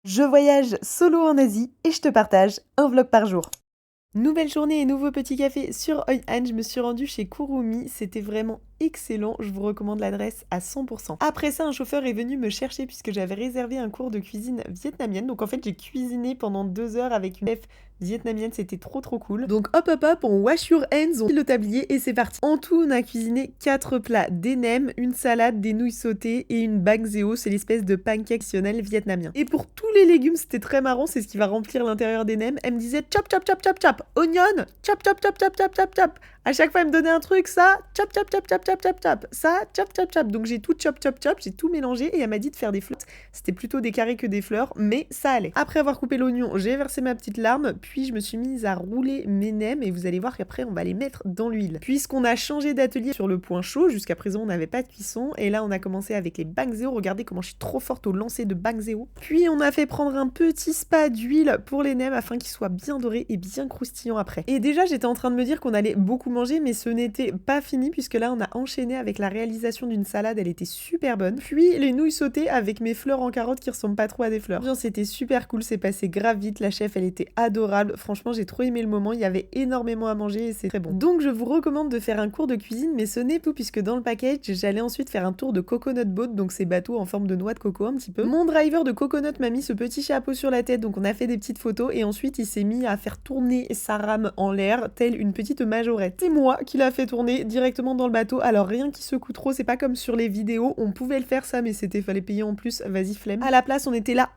Je voyage solo en Asie et je te partage un vlog par jour. Nouvelle journée et nouveau petit café sur Hoi An, je me suis rendue chez Kurumi, c'était vraiment excellent, je vous recommande l'adresse à 100%. Après ça, un chauffeur est venu me chercher puisque j'avais réservé un cours de cuisine vietnamienne, donc en fait j'ai cuisiné pendant 2 heures avec une chef vietnamienne, c'était trop cool. Donc hop hop hop, on wash your hands, on file le tablier et c'est parti. En tout, on a cuisiné 4 plats, des nems, une salade, des nouilles sautées et une bang zeo, c'est l'espèce de pancake traditionnel vietnamien. Et pour tous les légumes, c'était très marrant, c'est ce qui va remplir l'intérieur des nems. Elle me disait chop chop chop chop chop, oignon, chop chop chop chop chop chop chop. À chaque fois, elle me donnait un truc, ça, chop chop chop chop chop chop chop, ça, chop chop chop. Donc j'ai tout chop chop chop, j'ai tout mélangé et elle m'a dit de faire des fleurs. C'était plutôt des carrés que des fleurs, mais ça allait. Après avoir coupé l'oignon, j'ai versé ma petite larme, puis je me suis mise à rouler mes nems et vous allez voir qu'après on va les mettre dans l'huile. Puisqu'on a changé d'atelier sur le point chaud, jusqu'à présent on n'avait pas de cuisson et là on a commencé avec les bang zeo. Regardez comment je suis trop forte au lancer de bang zeo. Puis on a fait prendre un petit spa d'huile pour les nems afin qu'ils soient bien dorés et bien croustillants après. Et déjà j'étais en train de me dire qu'on allait beaucoup manger, mais ce n'était pas fini puisque là on a enchaîné avec la réalisation d'une salade, elle était super bonne. Puis les nouilles sautées avec mes fleurs en carotte qui ressemblent pas trop à des fleurs. Bien, c'était super cool, c'est passé grave vite, la chef elle était adorable, franchement j'ai trop aimé le moment, il y avait énormément à manger et c'est très bon. Donc je vous recommande de faire un cours de cuisine, mais ce n'est tout puisque dans le package j'allais ensuite faire un tour de coconut boat, donc ces bateaux en forme de noix de coco un petit peu. Mon driver de coconut m'a mis ce petit chapeau sur la tête, donc on a fait des petites photos et ensuite il s'est mis à faire tourner sa rame en l'air telle une petite majorette. C'est moi qui l'a fait tourner directement dans le bateau, alors rien qui secoue trop, c'est pas comme sur les vidéos, on pouvait le faire ça mais fallait payer en plus, vas-y flemme. À la place on était là,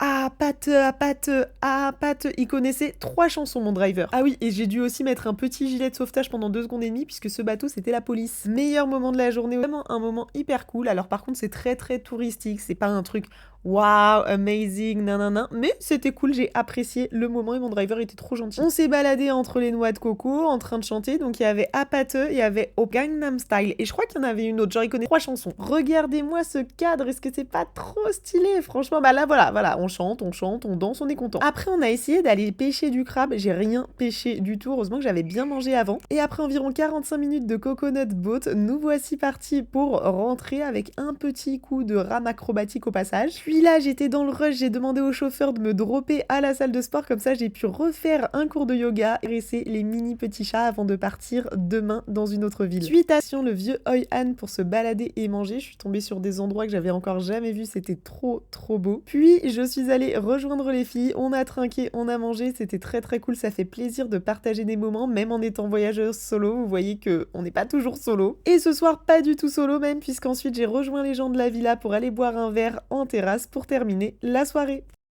il connaissait 3 chansons mon driver. Ah oui, et j'ai dû aussi mettre un petit gilet de sauvetage pendant 2 secondes et demie puisque ce bateau c'était la police. Meilleur moment de la journée, vraiment un moment hyper cool. Alors par contre c'est très touristique, c'est pas un truc waouh, amazing, nanana, mais c'était cool, j'ai apprécié le moment et mon driver était trop gentil. On s'est baladé entre les noix de coco en train de chanter, donc il y avait Apate, il y avait Au Gangnam Style et je crois qu'il y en avait une autre, genre il connaît 3 chansons. Regardez-moi ce cadre, est-ce que c'est pas trop stylé? Franchement, bah là voilà, on chante, on danse, on est content. Après on a essayé d'aller pêcher du crabe, j'ai rien pêché du tout, heureusement que j'avais bien mangé avant. Et après environ 45 minutes de coconut boat, nous voici partis pour rentrer avec un petit coup de rame acrobatique au passage. Puis là, j'étais dans le rush, j'ai demandé au chauffeur de me dropper à la salle de sport, comme ça j'ai pu refaire un cours de yoga et dresser les mini petits chats avant de partir demain dans une autre ville. Suitation le vieux Hoi An pour se balader et manger, je suis tombée sur des endroits que j'avais encore jamais vus, c'était trop beau. Puis je suis allée rejoindre les filles, on a trinqué, on a mangé, c'était très cool, ça fait plaisir de partager des moments, même en étant voyageuse solo, vous voyez que on n'est pas toujours solo. Et ce soir, pas du tout solo même, puisqu'ensuite j'ai rejoint les gens de la villa pour aller boire un verre en terrasse pour terminer la soirée.